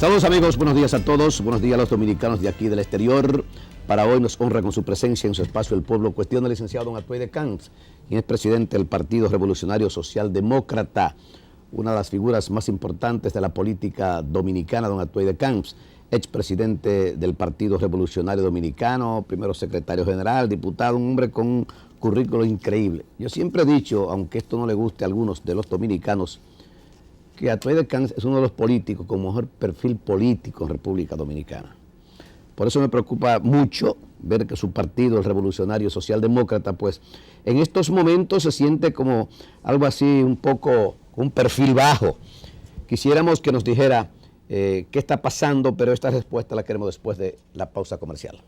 Saludos amigos, buenos días a todos, buenos días a los dominicanos de aquí del exterior. Para hoy nos honra con su presencia en su espacio El Pueblo Cuestiona el licenciado don Atuey de Camps, quien es presidente del Partido Revolucionario Social Demócrata, una de las figuras más importantes de la política dominicana, don Atuey de Camps, expresidente del Partido Revolucionario Dominicano, primero secretario general, diputado, un hombre con un currículo increíble. Yo siempre he dicho, aunque esto no le guste a algunos de los dominicanos, que Atuey de Camps es uno de los políticos con mejor perfil político en República Dominicana. Por eso me preocupa mucho ver que su partido, el Revolucionario Social Demócrata, pues en estos momentos se siente como algo así, un poco, un perfil bajo. Quisiéramos que nos dijera qué está pasando, pero esta respuesta la queremos después de la pausa comercial.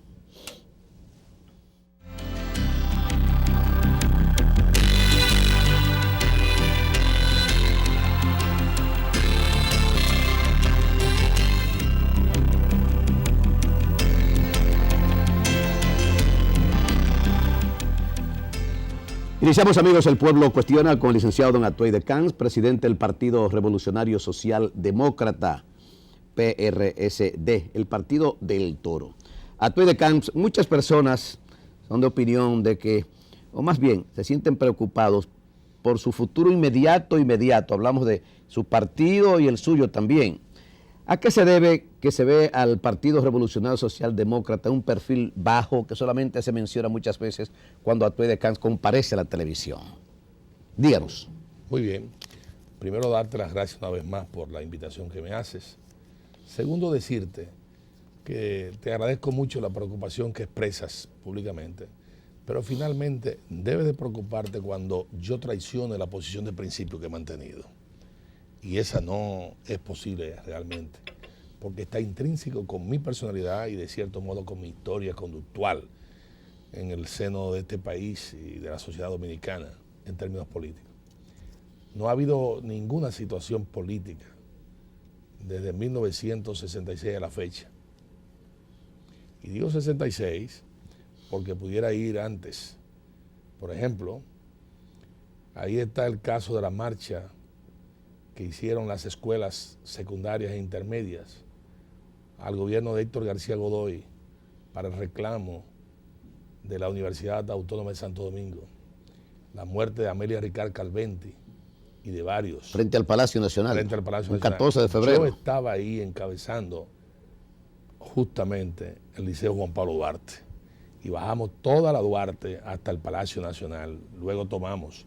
Iniciamos, amigos, El Pueblo Cuestiona con el licenciado don Atuey de Camps, presidente del Partido Revolucionario Social Demócrata, PRSD, el Partido del Toro. Atuey de Camps, muchas personas son de opinión de que, o más bien, se sienten preocupados por su futuro inmediato, hablamos de su partido y el suyo también. ¿A qué se debe que se ve al Partido Revolucionario Social Demócrata un perfil bajo que solamente se menciona muchas veces cuando Atuey de Camps comparece a la televisión? Díganos. Muy bien. Primero, darte las gracias una vez más por la invitación que me haces. Segundo, decirte que te agradezco mucho la preocupación que expresas públicamente, pero finalmente debes de preocuparte cuando yo traicione la posición de principio que he mantenido. Y esa no es posible realmente, porque está intrínseco con mi personalidad y de cierto modo con mi historia conductual en el seno de este país y de la sociedad dominicana en términos políticos. No ha habido ninguna situación política desde 1966 a la fecha. Y digo 66 porque pudiera ir antes. Por ejemplo, ahí está el caso de la marcha que hicieron las escuelas secundarias e intermedias al gobierno de Héctor García Godoy para el reclamo de la Universidad Autónoma de Santo Domingo, la muerte de Amelia Ricard Calventi y de varios. Frente al Palacio Nacional. Frente al Palacio el Nacional. 14 de febrero. Yo estaba ahí encabezando justamente el Liceo Juan Pablo Duarte y bajamos toda la Duarte hasta el Palacio Nacional. Luego tomamos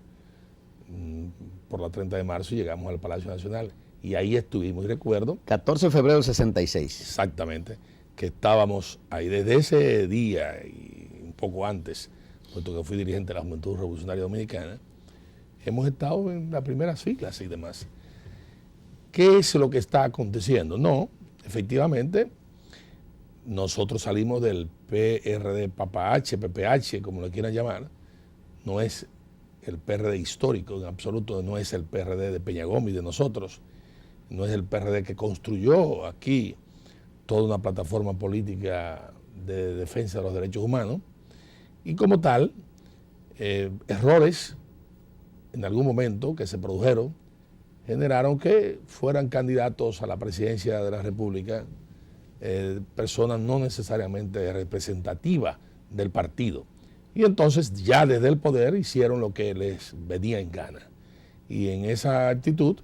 por la 30 de marzo y llegamos al Palacio Nacional y ahí estuvimos. Y recuerdo 14 de febrero del 66. Exactamente, que estábamos ahí desde ese día y un poco antes, puesto que fui dirigente de la Juventud Revolucionaria Dominicana, hemos estado en las primeras filas y demás. ¿Qué es lo que está aconteciendo? No, efectivamente, nosotros salimos del PRD Papache, PPH, como lo quieran llamar. No es el PRD histórico, en absoluto no es el PRD de Peña Gómez, de nosotros, no es el PRD que construyó aquí toda una plataforma política de defensa de los derechos humanos, y como tal, errores en algún momento que se produjeron generaron que fueran candidatos a la presidencia de la República personas no necesariamente representativas del partido. Y entonces ya desde el poder hicieron lo que les venía en gana. Y en esa actitud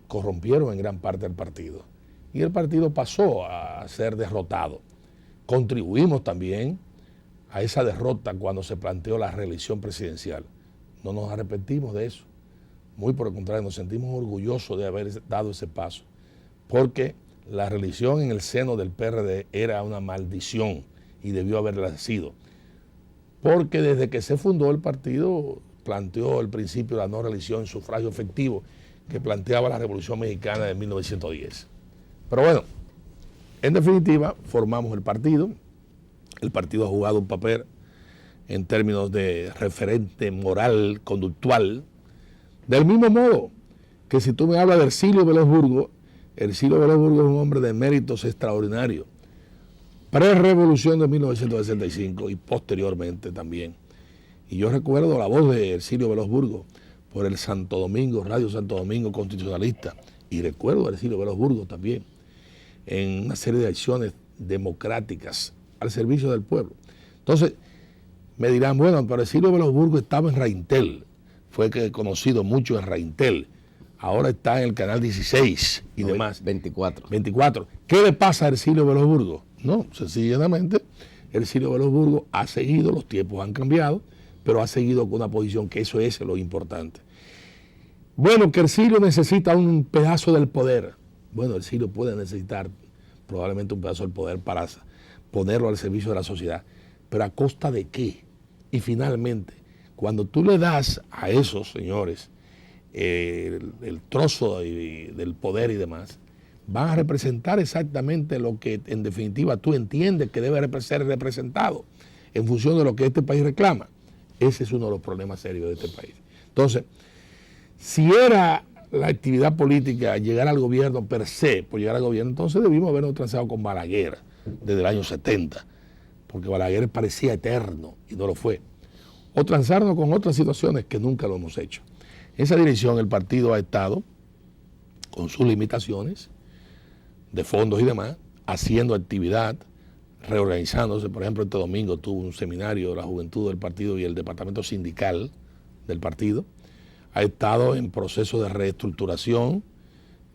corrompieron en gran parte el partido. Y el partido pasó a ser derrotado. Contribuimos también a esa derrota cuando se planteó la reelección presidencial. No nos arrepentimos de eso. Muy por el contrario, nos sentimos orgullosos de haber dado ese paso. Porque la reelección en el seno del PRD era una maldición y debió haberla sido. Porque desde que se fundó el partido planteó el principio de la no reelección en sufragio efectivo que planteaba la Revolución Mexicana de 1910. Pero bueno, en definitiva, formamos el partido. El partido ha jugado un papel en términos de referente moral, conductual, del mismo modo que si tú me hablas de Ercilio Vélez Burgos, Ercilio Vélez Burgos es un hombre de méritos extraordinarios. Pre-revolución de 1965 y posteriormente también. Y yo recuerdo la voz de Ercilio Vélez Burgos por el Santo Domingo, Radio Santo Domingo Constitucionalista, y recuerdo a Ercilio Vélez Burgos también. en una serie de acciones democráticas al servicio del pueblo. Entonces, me dirán, bueno, pero Hercilio Veloz Burgos estaba en Reintel, fue conocido mucho en Reintel, ahora está en el canal 16 y demás. 24. ¿Qué le pasa a Hercilio Veloz Burgos? No, sencillamente, Hercilio Veloz Burgos ha seguido, los tiempos han cambiado, pero ha seguido con una posición que eso es lo importante. Bueno, que Hercilio necesita un pedazo del poder. Bueno, Hercilio puede necesitar probablemente un pedazo del poder para ponerlo al servicio de la sociedad, pero ¿a costa de qué? Y finalmente, cuando tú le das a esos señores el trozo del poder y demás, van a representar exactamente lo que en definitiva tú entiendes que debe ser representado en función de lo que este país reclama. Ese es uno de los problemas serios de este país. Entonces, si era la actividad política llegar al gobierno per se, por llegar al gobierno, entonces debimos habernos transado con Balaguer desde el año 70, porque Balaguer parecía eterno y no lo fue. O transarnos con otras situaciones que nunca lo hemos hecho. En esa dirección el partido ha estado, con sus limitaciones de fondos y demás, haciendo actividad, reorganizándose. Por ejemplo, este domingo tuvo un seminario de la juventud del partido y el departamento sindical del partido. Ha estado en proceso de reestructuración,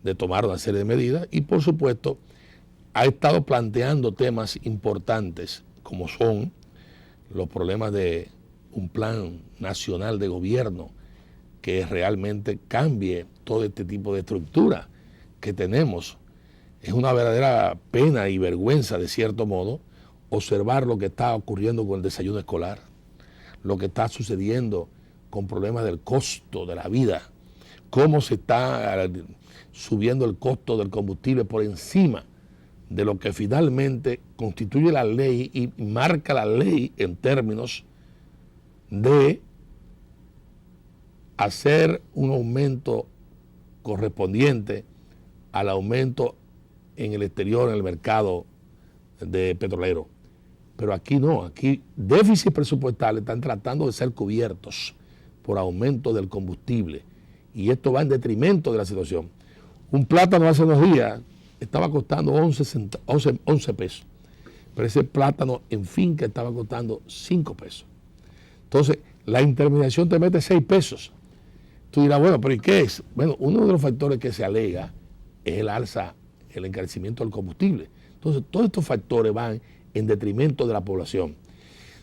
de tomar una serie de medidas y, por supuesto, ha estado planteando temas importantes como son los problemas de un plan nacional de gobierno que realmente cambie todo este tipo de estructura que tenemos. Es una verdadera pena y vergüenza, de cierto modo, observar lo que está ocurriendo con el desayuno escolar, lo que está sucediendo con problemas del costo de la vida, cómo se está subiendo el costo del combustible por encima de lo que finalmente constituye la ley y marca la ley en términos de hacer un aumento correspondiente al aumento en el exterior, en el mercado de petrolero. Pero aquí no, aquí déficits presupuestales están tratando de ser cubiertos por aumento del combustible y esto va en detrimento de la situación. Un plátano hace unos días estaba costando 11 pesos, pero ese plátano en finca estaba costando 5 pesos. Entonces, la intermediación te mete 6 pesos. Tú dirás, bueno, pero ¿y qué es? Bueno, uno de los factores que se alega es el alza, el encarecimiento del combustible. Entonces, todos estos factores van en detrimento de la población.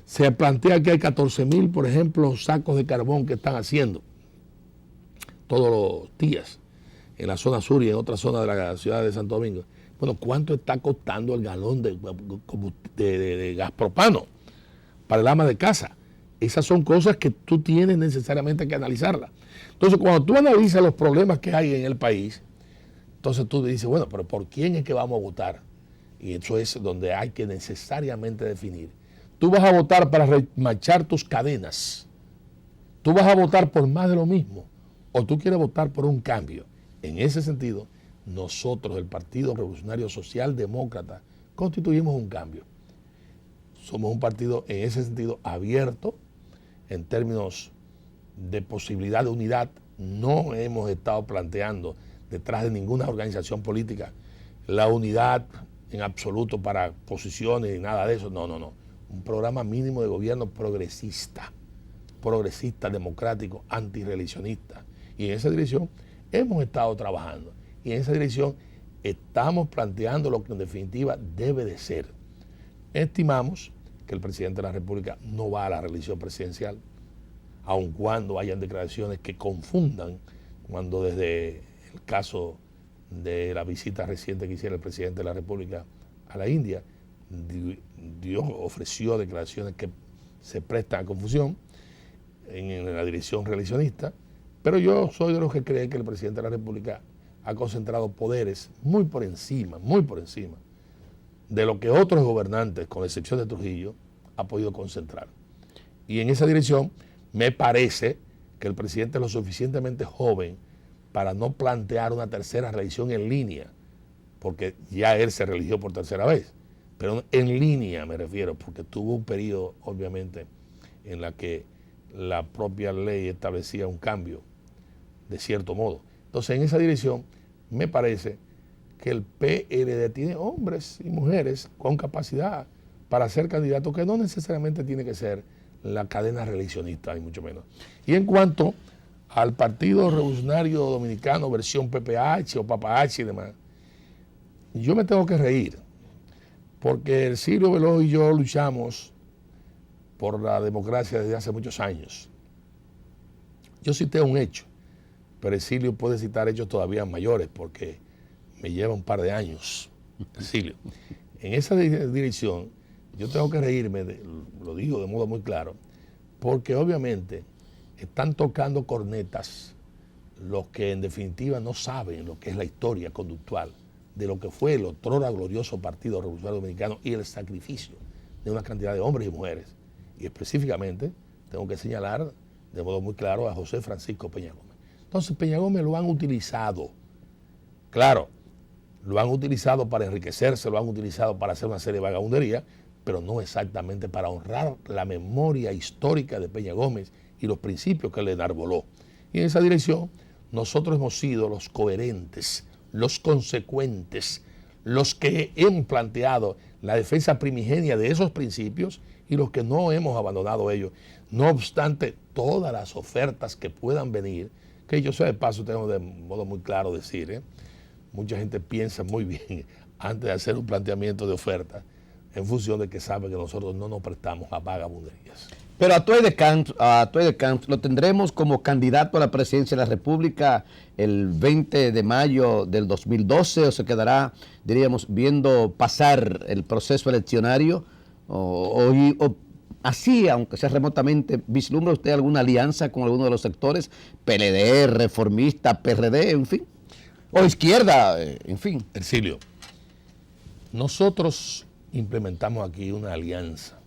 Se plantea que hay 14,000, por ejemplo, sacos de carbón que están haciendo todos los días en la zona sur y en otra zona de la ciudad de Santo Domingo. Bueno, ¿cuánto está costando el galón de gas propano para el ama de casa? Esas son cosas que tú tienes necesariamente que analizarlas. Entonces, cuando tú analizas los problemas que hay en el país, entonces tú dices, bueno, pero ¿por quién es que vamos a votar? Y eso es donde hay que necesariamente definir. Tú vas a votar para remachar tus cadenas. Tú vas a votar por más de lo mismo. O tú quieres votar por un cambio. En ese sentido, nosotros, el Partido Revolucionario Socialdemócrata, constituimos un cambio. Somos un partido en ese sentido abierto, en términos de posibilidad de unidad. No hemos estado planteando detrás de ninguna organización política la unidad en absoluto para posiciones y nada de eso. No. Un programa mínimo de gobierno progresista, democrático, antirreeleccionista. Y en esa dirección hemos estado trabajando. Y en esa dirección estamos planteando lo que en definitiva debe de ser. Estimamos que el presidente de la República no va a la reelección presidencial, aun cuando hayan declaraciones que confundan, cuando desde el caso de la visita reciente que hiciera el presidente de la República a la India, ofreció declaraciones que se prestan a confusión en la dirección reeleccionista, pero yo soy de los que creen que el presidente de la República ha concentrado poderes muy por encima de lo que otros gobernantes, con excepción de Trujillo, ha podido concentrar. Y en esa dirección me parece que el presidente es lo suficientemente joven para no plantear una tercera reelección en línea, porque ya él se reeligió por tercera vez, pero en línea me refiero, porque tuvo un periodo, obviamente, en la que la propia ley establecía un cambio, de cierto modo. Entonces, en esa dirección, me parece que el PLD tiene hombres y mujeres con capacidad para ser candidatos, que no necesariamente tiene que ser la cadena reeleccionista, ni mucho menos. Y en cuanto al Partido Revolucionario Dominicano, versión PPH o PAPAH y demás, yo me tengo que reír, porque Ercilio Veloz y yo luchamos por la democracia desde hace muchos años. Yo cité un hecho, pero Ercilio puede citar hechos todavía mayores, porque me lleva un par de años, Ercilio. En esa dirección, yo tengo que reírme, lo digo de modo muy claro, porque obviamente están tocando cornetas los que en definitiva no saben lo que es la historia conductual de lo que fue el otrora glorioso Partido Revolucionario Dominicano y el sacrificio de una cantidad de hombres y mujeres. Y específicamente tengo que señalar de modo muy claro a José Francisco Peña Gómez. Entonces Peña Gómez lo han utilizado, claro, lo han utilizado para enriquecerse, lo han utilizado para hacer una serie de vagabunderías, pero no exactamente para honrar la memoria histórica de Peña Gómez y los principios que le enarboló. Y en esa dirección nosotros hemos sido los coherentes, los consecuentes, los que hemos planteado la defensa primigenia de esos principios y los que no hemos abandonado ellos. No obstante, todas las ofertas que puedan venir, que yo sé de paso, tengo de modo muy claro decir, mucha gente piensa muy bien antes de hacer un planteamiento de oferta, en función de que sabe que nosotros no nos prestamos a vagabunderías. Pero a Tuey de Camps lo tendremos como candidato a la presidencia de la República el 20 de mayo del 2012, o se quedará, diríamos, viendo pasar el proceso eleccionario, o así, aunque sea remotamente, ¿vislumbra usted alguna alianza con alguno de los sectores, PLD, Reformista, PRD, en fin, o izquierda, en fin? Ercilio, nosotros implementamos aquí una alianza.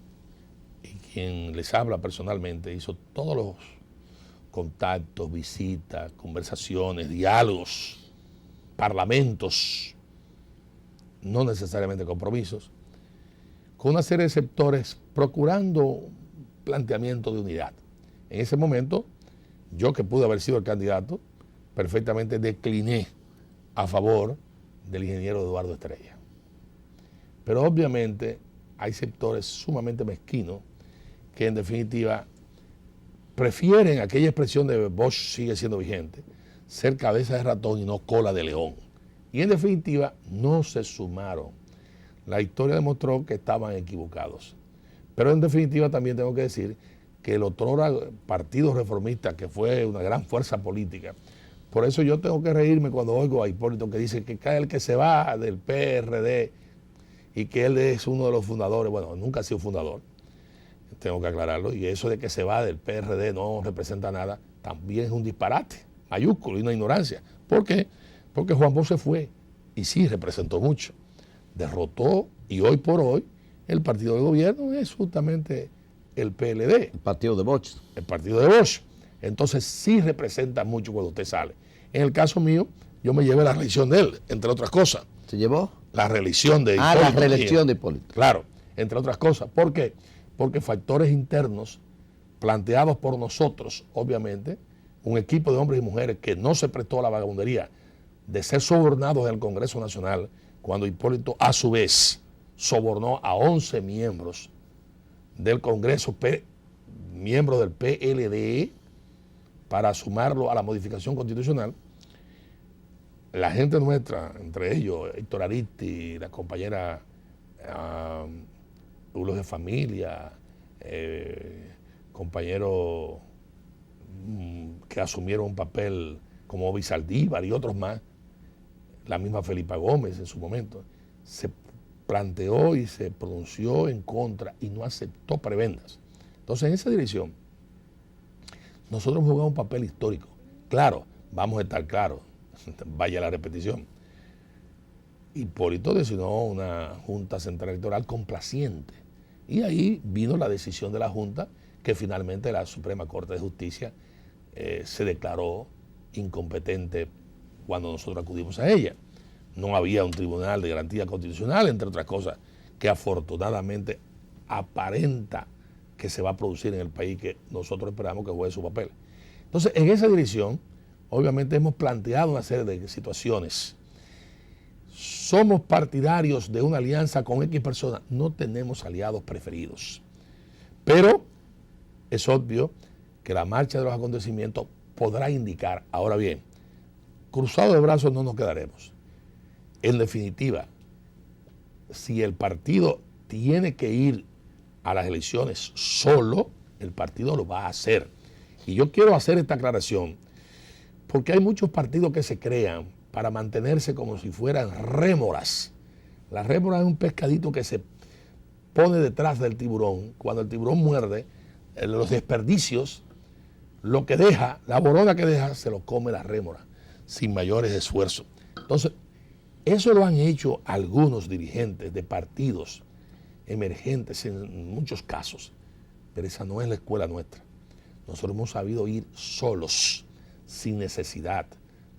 Quien les habla personalmente hizo todos los contactos, visitas, conversaciones, diálogos, parlamentos, no necesariamente compromisos, con una serie de sectores procurando planteamiento de unidad. En ese momento, yo que pude haber sido el candidato, perfectamente decliné a favor del ingeniero Eduardo Estrella. Pero obviamente hay sectores sumamente mezquinos que en definitiva prefieren aquella expresión de Bosch sigue siendo vigente, ser cabeza de ratón y no cola de león. Y en definitiva no se sumaron. La historia demostró que estaban equivocados. Pero en definitiva también tengo que decir que el otrora Partido Reformista, que fue una gran fuerza política, por eso yo tengo que reírme cuando oigo a Hipólito que dice que cae el que se va del PRD y que él es uno de los fundadores. Bueno, nunca ha sido fundador, tengo que aclararlo, y eso de que se va del PRD no representa nada, también es un disparate mayúsculo y una ignorancia. ¿Por qué? Porque Juan Bosch se fue y sí representó mucho, derrotó, y hoy por hoy el partido de gobierno es justamente el PLD. El partido de Bosch. El partido de Bosch. Entonces sí representa mucho cuando usted sale. En el caso mío, yo me llevé la reelección de él, entre otras cosas. ¿Se llevó? La reelección de Hipólito. La reelección de Hipólito. Claro, entre otras cosas. ¿Por qué? Porque factores internos planteados por nosotros, obviamente, un equipo de hombres y mujeres que no se prestó a la vagabundería de ser sobornados en el Congreso Nacional, cuando Hipólito a su vez sobornó a 11 miembros del Congreso, miembros del PLD, para sumarlo a la modificación constitucional. La gente nuestra, entre ellos Héctor Aristi, la compañera Ulos de Familia, compañeros que asumieron un papel como Obi Saldívar y otros más, la misma Felipa Gómez en su momento, se planteó y se pronunció en contra y no aceptó prebendas. Entonces, en esa dirección, nosotros hemos jugado un papel histórico. Claro, vamos a estar claros, vaya la repetición. Hipólito designó una Junta Central Electoral complaciente. Y ahí vino la decisión de la Junta, que finalmente la Suprema Corte de Justicia se declaró incompetente cuando nosotros acudimos a ella. No había un tribunal de garantía constitucional, entre otras cosas, que afortunadamente aparenta que se va a producir en el país, que nosotros esperamos que juegue su papel. Entonces, en esa dirección, obviamente hemos planteado una serie de situaciones somos partidarios de una alianza con X personas. No tenemos aliados preferidos. Pero es obvio que la marcha de los acontecimientos podrá indicar. Ahora bien, cruzados de brazos no nos quedaremos. En definitiva, si el partido tiene que ir a las elecciones solo, el partido lo va a hacer. Y yo quiero hacer esta aclaración, porque hay muchos partidos que se crean para mantenerse como si fueran rémoras. La rémora es un pescadito que se pone detrás del tiburón. Cuando el tiburón muerde, los desperdicios, lo que deja, la borona que deja, se lo come la rémora, sin mayores esfuerzos. Entonces, eso lo han hecho algunos dirigentes de partidos emergentes en muchos casos, pero esa no es la escuela nuestra. Nosotros hemos sabido ir solos, sin necesidad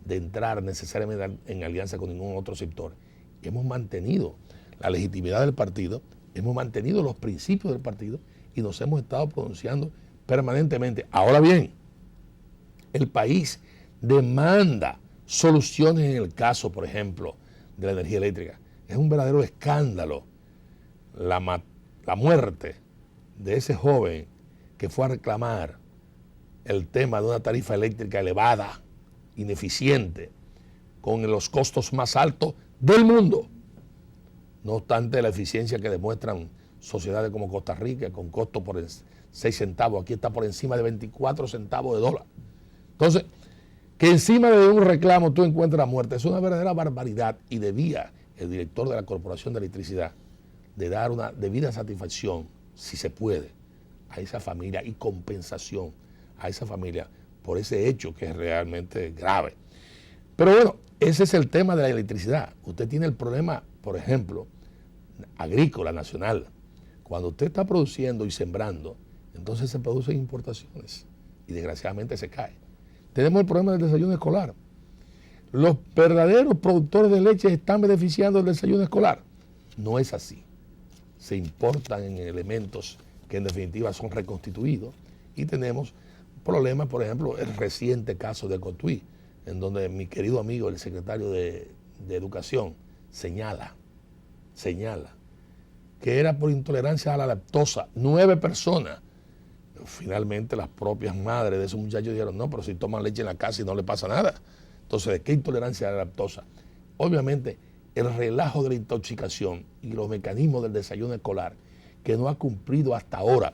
de entrar necesariamente en alianza con ningún otro sector. Hemos mantenido la legitimidad del partido, hemos mantenido los principios del partido y nos hemos estado pronunciando permanentemente. Ahora bien, el país demanda soluciones en el caso, por ejemplo, de la energía eléctrica. Es un verdadero escándalo la muerte de ese joven que fue a reclamar el tema de una tarifa eléctrica elevada, ineficiente, con los costos más altos del mundo. No obstante la eficiencia que demuestran sociedades como Costa Rica, con costo por 6 centavos, aquí está por encima de 24 centavos de dólar. Entonces, que encima de un reclamo tú encuentres la muerte, es una verdadera barbaridad y debía el director de la Corporación de Electricidad de dar una debida satisfacción, si se puede, a esa familia y compensación a esa familia por ese hecho que es realmente grave. Pero bueno, ese es el tema de la electricidad. Usted tiene el problema, por ejemplo, agrícola nacional. Cuando usted está produciendo y sembrando, entonces se producen importaciones y desgraciadamente se cae. Tenemos el problema del desayuno escolar. Los verdaderos productores de leche están beneficiando del desayuno escolar. No es así. Se importan en elementos que en definitiva son reconstituidos y tenemos problemas, por ejemplo, el reciente caso de Cotuí, en donde mi querido amigo, el secretario de Educación, señala que era por intolerancia a la lactosa. 9 personas. Finalmente las propias madres de esos muchachos dijeron, no, pero si toman leche en la casa y no le pasa nada. Entonces, ¿de qué intolerancia a la lactosa? Obviamente, el relajo de la intoxicación y los mecanismos del desayuno escolar que no ha cumplido hasta ahora.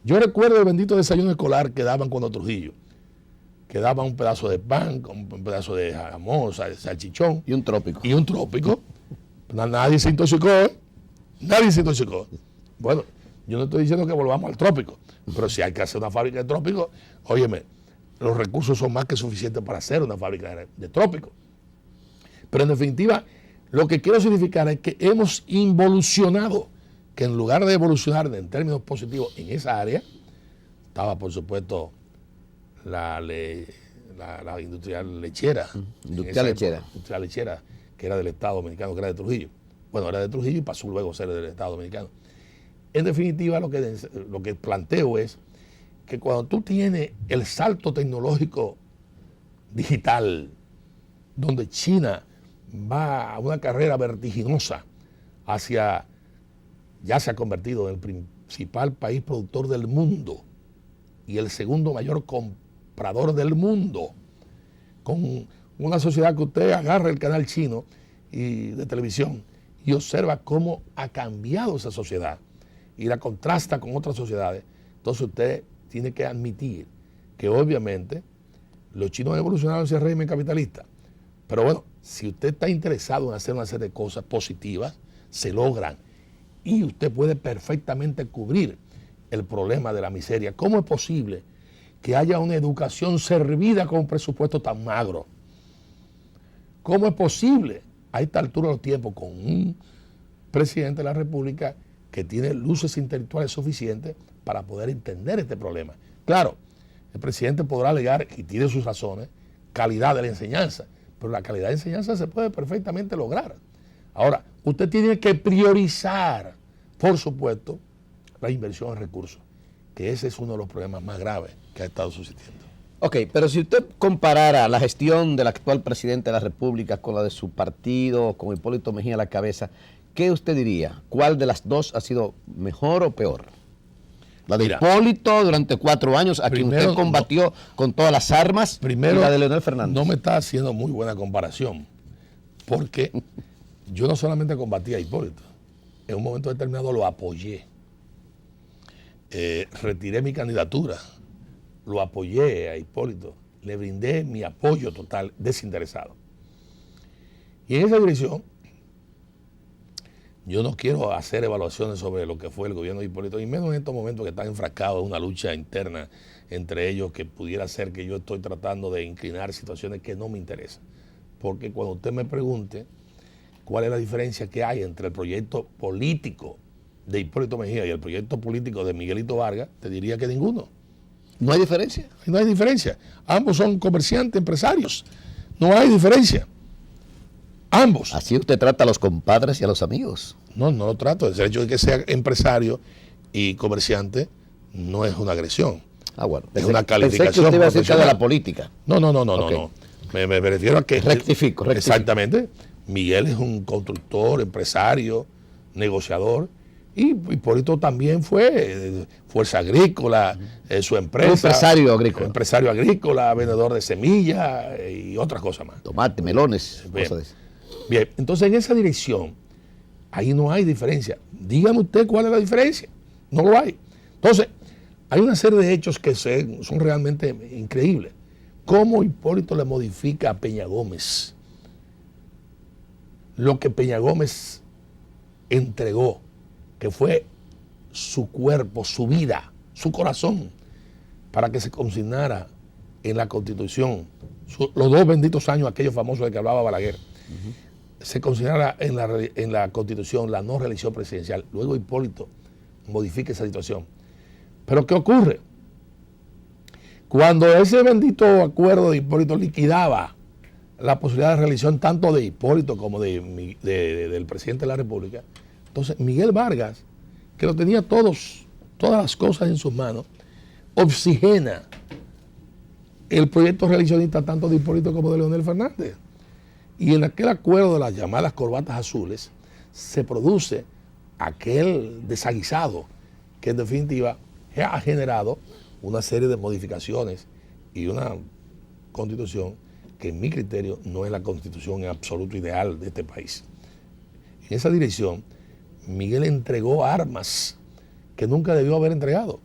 Yo recuerdo el bendito desayuno escolar que daban cuando Trujillo, que daban un pedazo de pan, un pedazo de jamón, salchichón. Y un trópico. Y un trópico. Nadie se intoxicó, ¿eh? Nadie se intoxicó. Bueno, yo no estoy diciendo que volvamos al trópico, pero si hay que hacer una fábrica de trópicos, óyeme, los recursos son más que suficientes para hacer una fábrica de trópicos. Pero en definitiva, lo que quiero significar es que hemos involucionado, que en lugar de evolucionar en términos positivos en esa área, estaba por supuesto la industrial lechera. Industrial lechera. Industrial lechera, que era del Estado Dominicano, que era de Trujillo. Bueno, era de Trujillo y pasó luego a ser del Estado Dominicano. En definitiva, lo que planteo es que cuando tú tienes el salto tecnológico digital, donde China va a una carrera vertiginosa hacia, ya se ha convertido en el principal país productor del mundo y el segundo mayor comprador del mundo, con una sociedad que usted agarra el canal chino y de televisión y observa cómo ha cambiado esa sociedad y la contrasta con otras sociedades. Entonces usted tiene que admitir que obviamente los chinos han evolucionado hacia el régimen capitalista. Pero bueno, si usted está interesado en hacer una serie de cosas positivas, se logran. Y usted puede perfectamente cubrir el problema de la miseria. ¿Cómo es posible que haya una educación servida con un presupuesto tan magro? ¿Cómo es posible a esta altura de los tiempos con un presidente de la República que tiene luces intelectuales suficientes para poder entender este problema? Claro, el presidente podrá alegar, y tiene sus razones, calidad de la enseñanza, pero la calidad de enseñanza se puede perfectamente lograr. Ahora, usted tiene que priorizar, por supuesto, la inversión en recursos, que ese es uno de los problemas más graves que ha estado sucediendo. Ok, pero si usted comparara la gestión del actual presidente de la República con la de su partido, con Hipólito Mejía a la cabeza, ¿qué usted diría? ¿Cuál de las dos ha sido mejor o peor? La de Hipólito durante 4 años, a quien usted combatió con todas las armas, y la de Leonel Fernández. No me está haciendo muy buena comparación, porque yo no solamente combatí a Hipólito, en un momento determinado lo apoyé. Retiré mi candidatura, lo apoyé a Hipólito, le brindé mi apoyo total, desinteresado. Y en esa dirección, yo no quiero hacer evaluaciones sobre lo que fue el gobierno de Hipólito, y menos en estos momentos que están enfrascados en una lucha interna entre ellos, que pudiera ser que yo estoy tratando de inclinar situaciones que no me interesan. Porque cuando usted me pregunte cuál es la diferencia que hay entre el proyecto político de Hipólito Mejía y el proyecto político de Miguelito Vargas, te diría que ninguno. ¿No hay diferencia? No hay diferencia. Ambos son comerciantes, empresarios. No hay diferencia. Ambos. Así usted trata a los compadres y a los amigos. No, no lo trato. El hecho de que sea empresario y comerciante no es una agresión. Ah, bueno. Es una calificación. Pensé que usted iba a decir de la política. No. Okay. No. Me refiero a que... Rectifico. Exactamente. Miguel es un constructor, empresario, negociador. Y Hipólito también fue Fuerza Agrícola, su empresa. Empresario agrícola. Empresario agrícola, vendedor de semillas y otras cosas más. Tomate, melones. Bien, entonces en esa dirección, ahí no hay diferencia. Dígame usted cuál es la diferencia. No lo hay. Entonces, hay una serie de hechos que son realmente increíbles. ¿Cómo Hipólito le modifica a Peña Gómez lo que Peña Gómez entregó, que fue su cuerpo, su vida, su corazón, para que se consignara en la Constitución, los 2 benditos años, aquellos famosos de que hablaba Balaguer, se consignara en la Constitución la no reelección presidencial? Luego Hipólito modifica esa situación. Pero ¿qué ocurre? Cuando ese bendito acuerdo de Hipólito liquidaba la posibilidad de reelección tanto de Hipólito como del presidente de la República, entonces Miguel Vargas, que lo tenía todas las cosas en sus manos, oxigena el proyecto reeleccionista tanto de Hipólito como de Leonel Fernández. Y en aquel acuerdo de las llamadas corbatas azules se produce aquel desaguisado que en definitiva ha generado una serie de modificaciones y una constitución que en mi criterio no es la constitución en absoluto ideal de este país. En esa dirección, Miguel entregó armas que nunca debió haber entregado.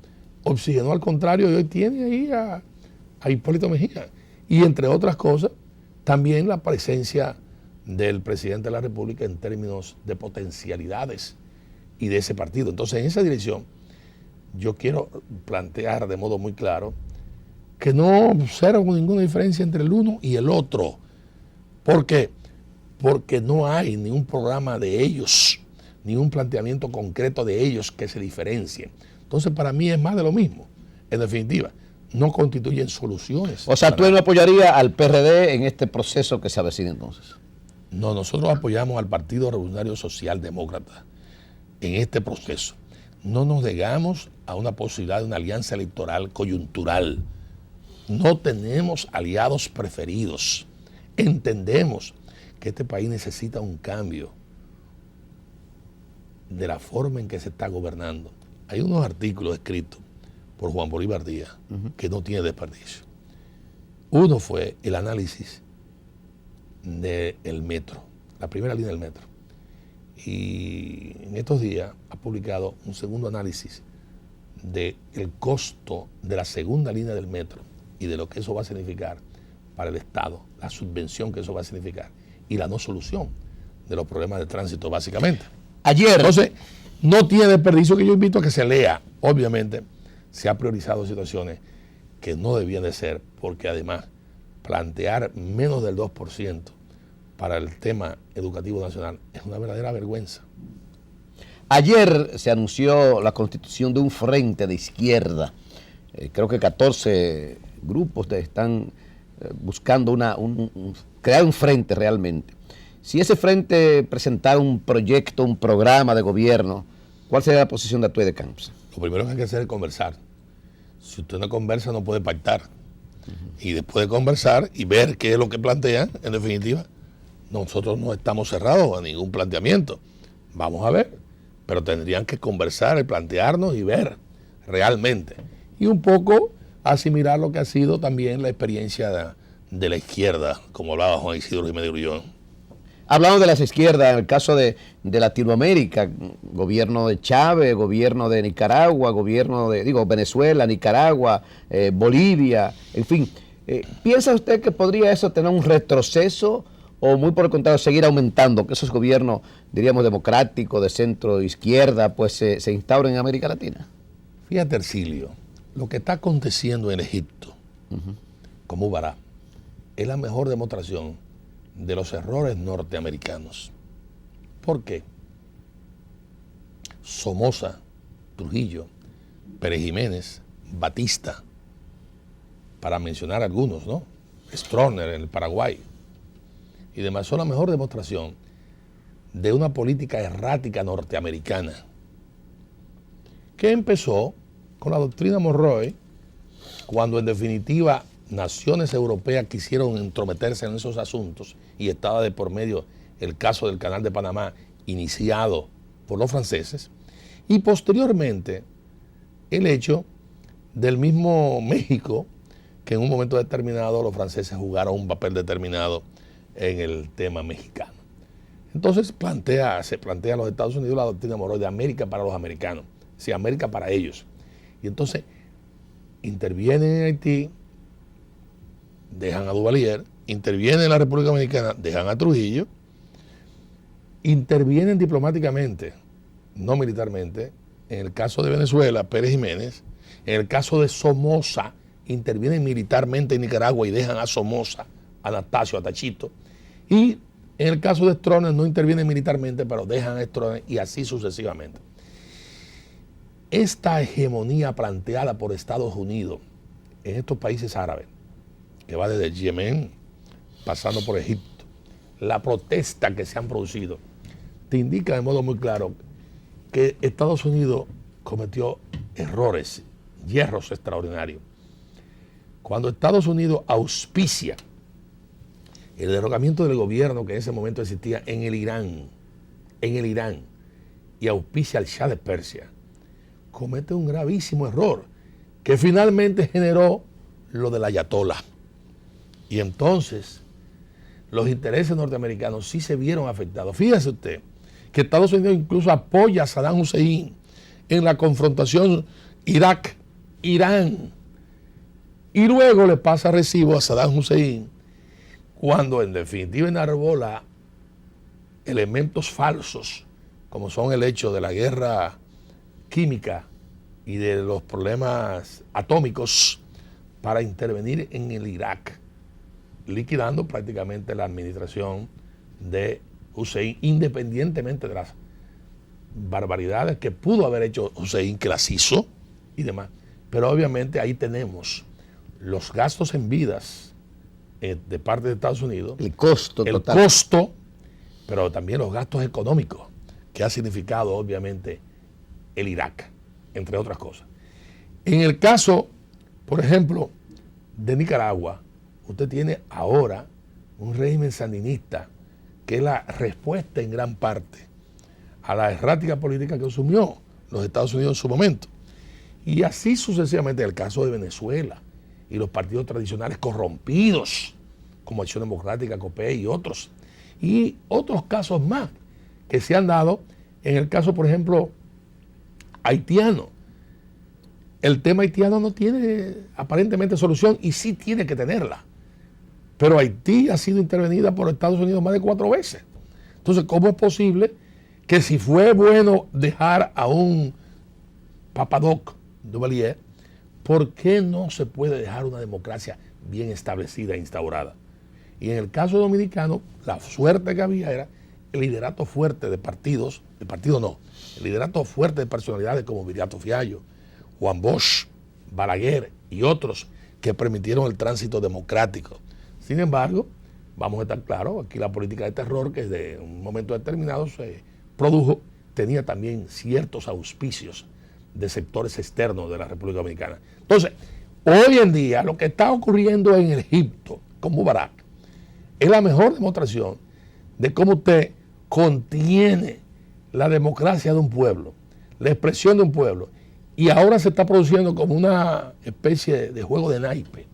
Oxigenó al contrario y hoy tiene ahí a Hipólito Mejía. Y entre otras cosas, también la presencia del presidente de la República en términos de potencialidades y de ese partido. Entonces, en esa dirección, yo quiero plantear de modo muy claro que no observo ninguna diferencia entre el uno y el otro. ¿Por qué? Porque no hay ni un programa de ellos, ni un planteamiento concreto de ellos que se diferencien. Entonces, para mí es más de lo mismo. En definitiva, no constituyen soluciones. O sea, ¿tú no apoyarías al PRD en este proceso que se avecina entonces? No, nosotros apoyamos al Partido Revolucionario Socialdemócrata en este proceso. No nos negamos a una posibilidad de una alianza electoral coyuntural. No tenemos aliados preferidos. Entendemos que este país necesita un cambio de la forma en que se está gobernando. Hay unos artículos escritos por Juan Bolívar Díaz que no tiene desperdicio. Uno fue el análisis del metro, la primera línea del metro. Y en estos días ha publicado un segundo análisis del costo de la segunda línea del metro y de lo que eso va a significar para el Estado, la subvención que eso va a significar y la no solución de los problemas de tránsito básicamente. Entonces, no tiene desperdicio, que yo invito a que se lea. Obviamente, se ha priorizado situaciones que no debían de ser, porque además plantear menos del 2% para el tema educativo nacional es una verdadera vergüenza. Ayer se anunció la constitución de un frente de izquierda. Creo que 14 grupos están buscando crear un frente realmente. Si ese frente presentara un proyecto, un programa de gobierno, ¿cuál sería la posición de Atuey de Camps? Lo primero que hay que hacer es conversar. Si usted no conversa, no puede pactar. y después de conversar y ver qué es lo que plantean, en definitiva, nosotros no estamos cerrados a ningún planteamiento. Vamos a ver, pero tendrían que conversar y plantearnos y ver realmente. Y un poco asimilar lo que ha sido también la experiencia de la izquierda, como hablaba Juan Isidro Jiménez Grullón. Hablamos de las izquierdas, en el caso de Latinoamérica, gobierno de Chávez, gobierno de Nicaragua, gobierno de, Venezuela, Nicaragua, Bolivia, en fin. ¿Piensa usted que podría eso tener un retroceso o muy por el contrario seguir aumentando, que esos gobiernos, diríamos, democráticos, de centro izquierda, pues se instauren en América Latina? Fíjate, Ercilio, lo que está aconteciendo en Egipto, con Mubarak, es la mejor demostración de los errores norteamericanos. ¿Por qué? Somoza, Trujillo, Pérez Jiménez, Batista, para mencionar algunos, ¿no? Stroessner en el Paraguay y demás, son la mejor demostración de una política errática norteamericana que empezó con la doctrina Monroe, cuando en definitiva naciones europeas quisieron entrometerse en esos asuntos y estaba de por medio el caso del Canal de Panamá iniciado por los franceses, y posteriormente el hecho del mismo México, que en un momento determinado los franceses jugaron un papel determinado en el tema mexicano. Entonces se plantea a los Estados Unidos la doctrina Monroe de América para los americanos, sí, América para ellos. Y entonces intervienen en Haití, dejan a Duvalier, intervienen en la República Dominicana, dejan a Trujillo, intervienen diplomáticamente, no militarmente, en el caso de Venezuela, Pérez Jiménez, en el caso de Somoza, intervienen militarmente en Nicaragua y dejan a Somoza, a Anastasio, a Tachito, y en el caso de Stroessner no intervienen militarmente, pero dejan a Stroessner y así sucesivamente. Esta hegemonía planteada por Estados Unidos en estos países árabes, que va desde Yemen, pasando por Egipto, la protesta que se han producido, te indica de modo muy claro que Estados Unidos cometió errores, hierros extraordinarios. Cuando Estados Unidos auspicia el derrocamiento del gobierno que en ese momento existía en el Irán, y auspicia al Shah de Persia, comete un gravísimo error que finalmente generó lo del ayatollah. Y entonces los intereses norteamericanos sí se vieron afectados. Fíjese usted que Estados Unidos incluso apoya a Saddam Hussein en la confrontación Irak-Irán. Y luego le pasa recibo a Saddam Hussein cuando en definitiva enarbola elementos falsos, como son el hecho de la guerra química y de los problemas atómicos, para intervenir en el Irak, liquidando prácticamente la administración de Hussein, independientemente de las barbaridades que pudo haber hecho Hussein, que las hizo y demás. Pero obviamente ahí tenemos los gastos en vidas de parte de Estados Unidos, el costo, pero también los gastos económicos que ha significado obviamente el Irak, entre otras cosas. En el caso, por ejemplo, de Nicaragua, usted tiene ahora un régimen sandinista que es la respuesta en gran parte a la errática política que asumió los Estados Unidos en su momento. Y así sucesivamente en el caso de Venezuela y los partidos tradicionales corrompidos, como Acción Democrática, COPEI y otros. Y otros casos más que se han dado en el caso, por ejemplo, haitiano. El tema haitiano no tiene aparentemente solución y sí tiene que tenerla. Pero Haití ha sido intervenida por Estados Unidos más de 4 veces. Entonces, ¿cómo es posible que si fue bueno dejar a un Papadoc Duvalier, ¿por qué no se puede dejar una democracia bien establecida e instaurada? Y en el caso dominicano, la suerte que había era el liderato fuerte de partidos, el liderato fuerte de personalidades como Viriato Fiallo, Juan Bosch, Balaguer y otros que permitieron el tránsito democrático. Sin embargo, vamos a estar claros, aquí la política de terror que desde un momento determinado se produjo, tenía también ciertos auspicios de sectores externos de la República Dominicana. Entonces, Hoy en día, lo que está ocurriendo en Egipto con Mubarak es la mejor demostración de cómo usted contiene la democracia de un pueblo, la expresión de un pueblo, y ahora se está produciendo como una especie de juego de naipe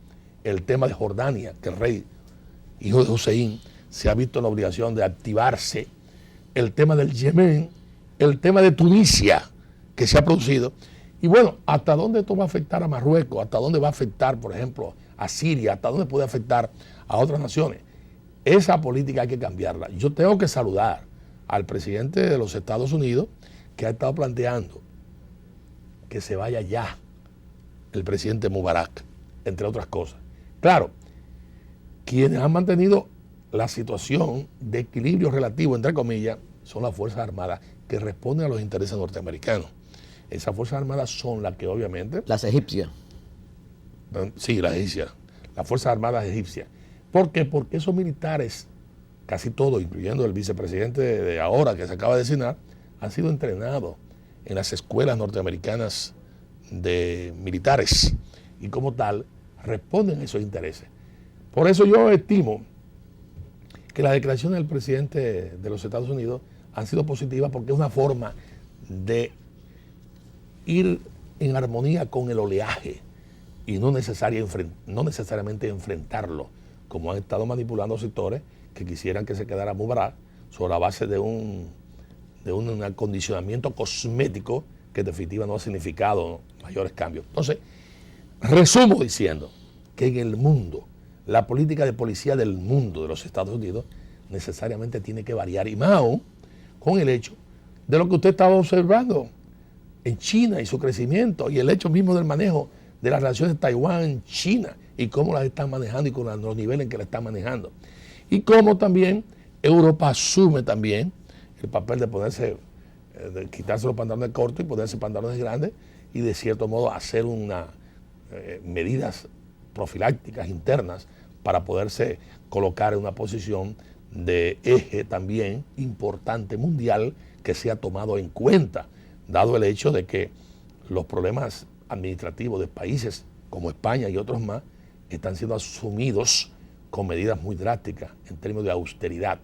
el tema de Jordania, que el rey, hijo de Hussein, se ha visto en la obligación de activarse, el tema del Yemen, el tema de Tunisia, que se ha producido. Y bueno, ¿hasta dónde esto va a afectar a Marruecos? ¿Hasta dónde va a afectar, por ejemplo, a Siria? ¿Hasta dónde puede afectar a otras naciones? Esa política hay que cambiarla. Yo tengo que saludar al presidente de los Estados Unidos, que ha estado planteando que se vaya ya el presidente Mubarak, entre otras cosas. Claro, quienes han mantenido la situación de equilibrio relativo, entre comillas, son las Fuerzas Armadas, que responden a los intereses norteamericanos. Esas Fuerzas Armadas son las que obviamente... Las egipcias. Sí, las egipcias. Las Fuerzas Armadas egipcias. ¿Por qué? Porque esos militares, casi todos, incluyendo el vicepresidente de ahora que se acaba de designar, han sido entrenados en las escuelas norteamericanas de militares y como tal responden a esos intereses. Por eso yo estimo que las declaraciones del presidente de los Estados Unidos han sido positivas, porque es una forma de ir en armonía con el oleaje y no necesariamente enfrentarlo, como han estado manipulando sectores que quisieran que se quedara Mubarak sobre la base de un acondicionamiento cosmético que en definitiva no ha significado mayores cambios. Entonces, resumo diciendo que en el mundo, la política de policía del mundo de los Estados Unidos necesariamente tiene que variar, y más aún con el hecho de lo que usted estaba observando en China y su crecimiento, y el hecho mismo del manejo de las relaciones Taiwán-China y cómo las están manejando y con los niveles en que las están manejando. Y cómo también Europa asume también el papel de ponerse, de quitarse los pantalones cortos y ponerse pantalones grandes, y de cierto modo hacer medidas profilácticas internas para poderse colocar en una posición de eje también importante mundial que sea tomado en cuenta, dado el hecho de que los problemas administrativos de países como España y otros más están siendo asumidos con medidas muy drásticas en términos de austeridad.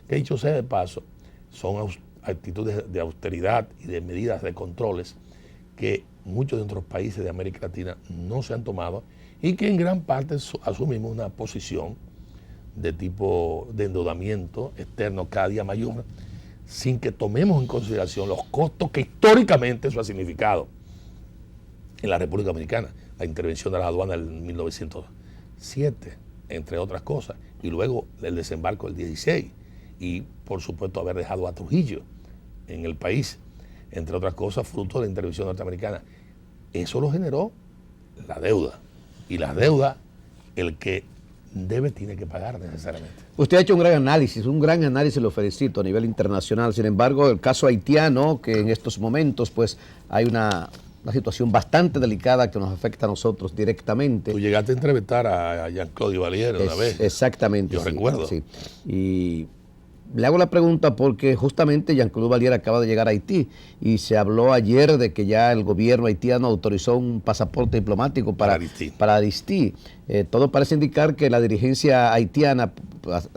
Que dicho sea de paso, son actitudes de austeridad y de medidas de controles que muchos de nuestros países de América Latina no se han tomado, y que en gran parte asumimos una posición de tipo de endeudamiento externo cada día mayor, sin que tomemos en consideración los costos que históricamente eso ha significado en la República Dominicana, la intervención de la aduana en 1907, entre otras cosas, y luego el desembarco del 16, y por supuesto haber dejado a Trujillo en el país, entre otras cosas, fruto de la intervención norteamericana. Eso lo generó la deuda, y la deuda, el que debe tiene que pagar necesariamente. Usted ha hecho un gran análisis, lo felicito, a nivel internacional. Sin embargo, el caso haitiano, que en estos momentos pues hay una situación bastante delicada que nos afecta a nosotros directamente. Tú llegaste a entrevistar a Jean-Claude Duvalier una vez. Exactamente. Yo recuerdo. Sí. Y le hago la pregunta porque justamente Jean-Claude Duvalier acaba de llegar a Haití, y se habló ayer de que ya el gobierno haitiano autorizó un pasaporte diplomático para Aristide. Todo parece indicar que la dirigencia haitiana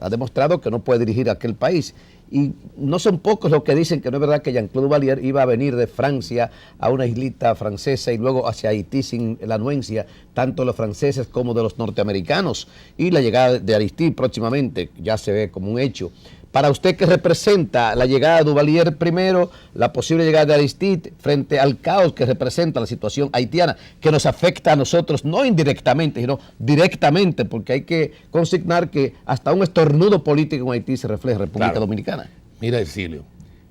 ha demostrado que no puede dirigir aquel país. Y no son pocos los que dicen que no es verdad que Jean-Claude Duvalier iba a venir de Francia a una islita francesa y luego hacia Haití sin la anuencia tanto de los franceses como de los norteamericanos. Y la llegada de Aristide próximamente ya se ve como un hecho. Para usted, ¿qué representa la llegada de Duvalier primero, la posible llegada de Aristide, frente al caos que representa la situación haitiana, que nos afecta a nosotros, no indirectamente, sino directamente, porque hay que consignar que hasta un estornudo político en Haití se refleja en República Dominicana? Mira, Exilio,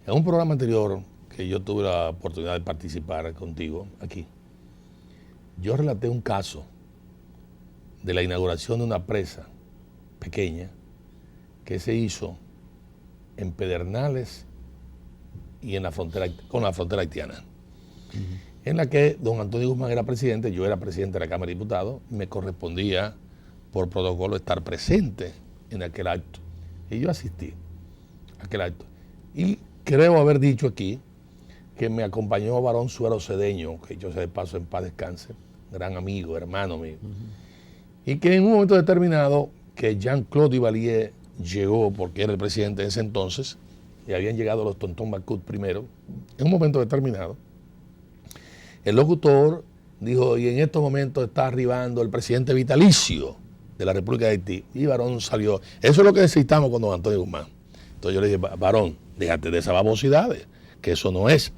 en un programa anterior que yo tuve la oportunidad de participar contigo aquí, yo relaté un caso de la inauguración de una presa pequeña que se hizo en Pedernales y en la frontera, con la frontera haitiana, en la que don Antonio Guzmán era presidente, yo era presidente de la Cámara de Diputados, y me correspondía por protocolo estar presente en aquel acto. Y yo asistí a aquel acto. Y creo haber dicho aquí que me acompañó Barón Suero Cedeño, que yo sé de paso en paz descanse, gran amigo, hermano mío. Y que en un momento determinado, que Jean-Claude Duvalier llegó, porque era el presidente de ese entonces, y habían llegado los Tonton Macoute primero, en un momento determinado, el locutor dijo, y en estos momentos está arribando el presidente vitalicio de la República de Haití. Y Barón salió. Eso es lo que necesitamos con don Antonio Guzmán. Entonces yo le dije, Barón, déjate de esas babosidades, que eso no es.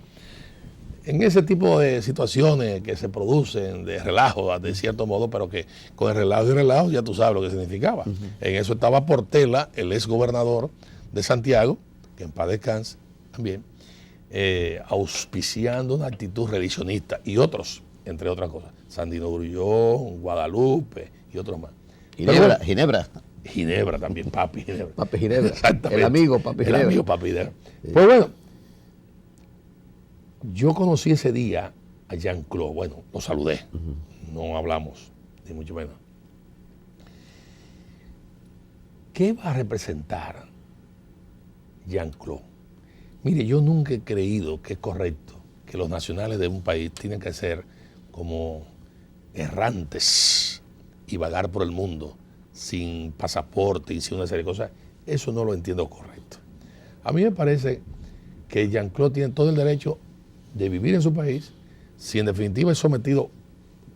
En ese tipo de situaciones que se producen de relajo, de cierto modo, pero que con el relajo y relajo ya tú sabes lo que significaba. En eso estaba Portela, el ex gobernador de Santiago, que en paz descanse también, auspiciando una actitud revisionista, y otros, entre otras cosas, Sandino Grullón, Guadalupe y otros más. Ginebra también, Papi Ginebra. Papi Ginebra. Exactamente. El amigo Papi Ginebra. El amigo Papi Ginebra. Sí. Pues bueno, yo conocí ese día a Jean-Claude. Bueno, lo saludé. No hablamos, ni mucho menos. ¿Qué va a representar Jean-Claude? Mire, yo nunca he creído que es correcto que los nacionales de un país tienen que ser como errantes y vagar por el mundo sin pasaporte y sin una serie de cosas. Eso no lo entiendo correcto. A mí me parece que Jean-Claude tiene todo el derecho de vivir en su país, si en definitiva es sometido,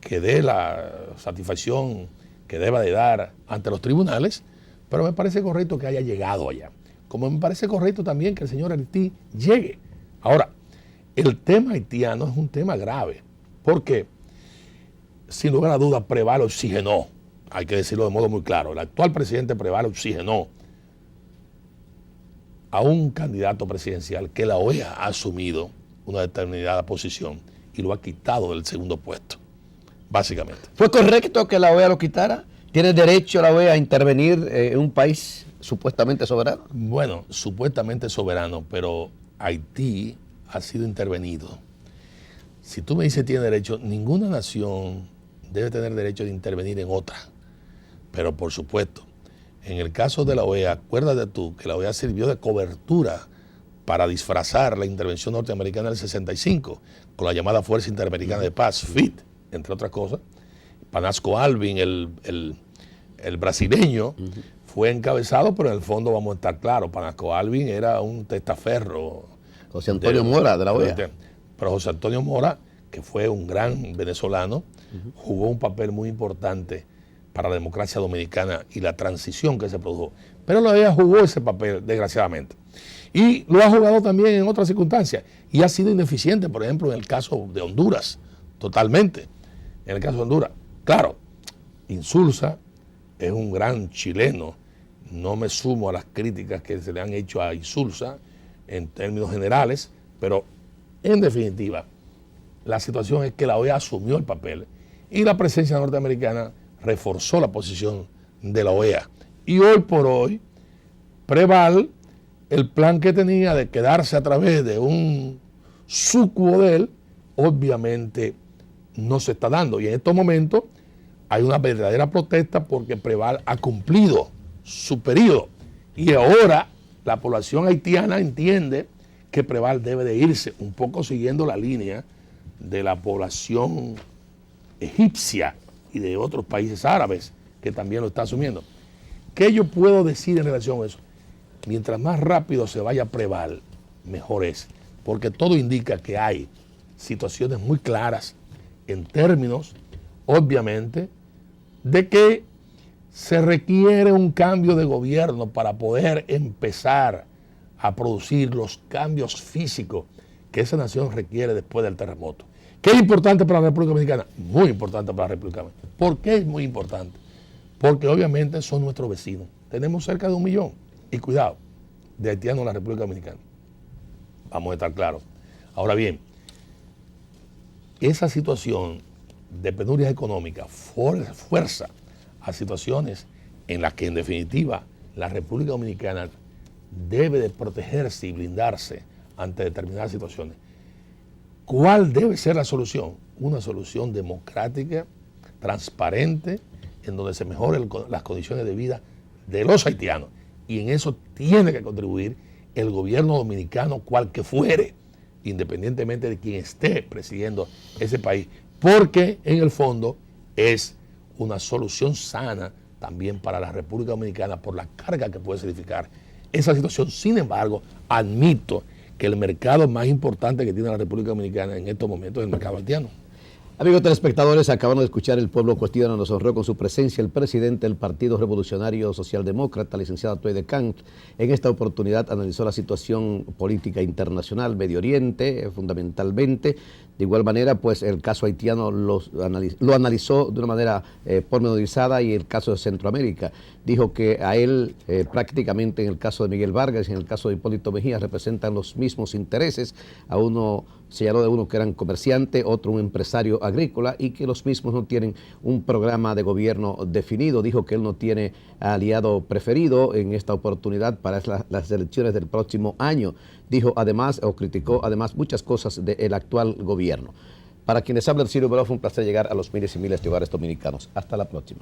que dé la satisfacción que deba de dar ante los tribunales, pero me parece correcto que haya llegado allá. Como me parece correcto también que el señor Haití llegue. Ahora, el tema haitiano es un tema grave, porque sin lugar a dudas Preval oxigenó, hay que decirlo de modo muy claro, el actual presidente Preval oxigenó a un candidato presidencial que la OEA ha asumido una determinada posición y lo ha quitado del segundo puesto, básicamente. ¿Fue correcto que la OEA lo quitara? ¿Tiene derecho la OEA a intervenir en un país supuestamente soberano? Bueno, supuestamente soberano, pero Haití ha sido intervenido. Si tú me dices tiene derecho, ninguna nación debe tener derecho de intervenir en otra. Pero por supuesto, en el caso de la OEA, acuérdate tú que la OEA sirvió de cobertura para disfrazar la intervención norteamericana del 65 con la llamada Fuerza Interamericana de Paz, FIT, entre otras cosas. Panasco Alvin, el brasileño, fue encabezado, pero en el fondo vamos a estar claros, Panasco Alvin era un testaferro. José Antonio Mora, de la OEA. Pero José Antonio Mora, que fue un gran venezolano, jugó un papel muy importante para la democracia dominicana y la transición que se produjo. Pero la OEA jugó ese papel, desgraciadamente. Y lo ha jugado también en otras circunstancias. Y ha sido ineficiente, por ejemplo, en el caso de Honduras, totalmente. En el caso de Honduras, claro, Insulza es un gran chileno. No me sumo a las críticas que se le han hecho a Insulza en términos generales, pero en definitiva, la situación es que la OEA asumió el papel y la presencia norteamericana reforzó la posición de la OEA. Y hoy por hoy, Preval, el plan que tenía de quedarse a través de un sucubo de él, obviamente no se está dando. Y en estos momentos hay una verdadera protesta porque Preval ha cumplido su periodo. Y ahora la población haitiana entiende que Preval debe de irse, un poco siguiendo la línea de la población egipcia y de otros países árabes que también lo está asumiendo. ¿Qué yo puedo decir en relación a eso? Mientras más rápido se vaya Preval, mejor es, porque todo indica que hay situaciones muy claras en términos, obviamente, de que se requiere un cambio de gobierno para poder empezar a producir los cambios físicos que esa nación requiere después del terremoto. ¿Qué es importante para la República Dominicana? Muy importante para la República Dominicana. ¿Por qué es muy importante? Porque obviamente son nuestros vecinos. Tenemos cerca de 1 millón, y cuidado, de haitianos en la República Dominicana. Vamos a estar claros. Ahora bien, esa situación de penurias económicas fuerza a situaciones en las que en definitiva la República Dominicana debe de protegerse y blindarse ante determinadas situaciones. ¿Cuál debe ser la solución? Una solución democrática, transparente, en donde se mejoren las condiciones de vida de los haitianos. Y en eso tiene que contribuir el gobierno dominicano, cual que fuere, independientemente de quien esté presidiendo ese país, porque en el fondo es una solución sana también para la República Dominicana por la carga que puede significar esa situación. Sin embargo, admito que el mercado más importante que tiene la República Dominicana en estos momentos es el mercado haitiano. Amigos telespectadores, acaban de escuchar El Pueblo Cuestiona. Nos honró con su presencia el presidente del Partido Revolucionario Socialdemócrata, licenciado Atuey de Camps. En esta oportunidad analizó la situación política internacional, Medio Oriente, fundamentalmente. De igual manera, pues el caso haitiano lo analizó de una manera pormenorizada, y el caso de Centroamérica. Dijo que a él prácticamente en el caso de Miguel Vargas y en el caso de Hipólito Mejía representan los mismos intereses. A uno señaló de uno que eran comerciante, otro un empresario agrícola, y que los mismos no tienen un programa de gobierno definido. Dijo que él no tiene aliado preferido en esta oportunidad para las elecciones del próximo año. Dijo además, o criticó además muchas cosas del actual gobierno. Para quienes habla Ciro Beló, fue un placer llegar a los miles y miles de hogares dominicanos. Hasta la próxima.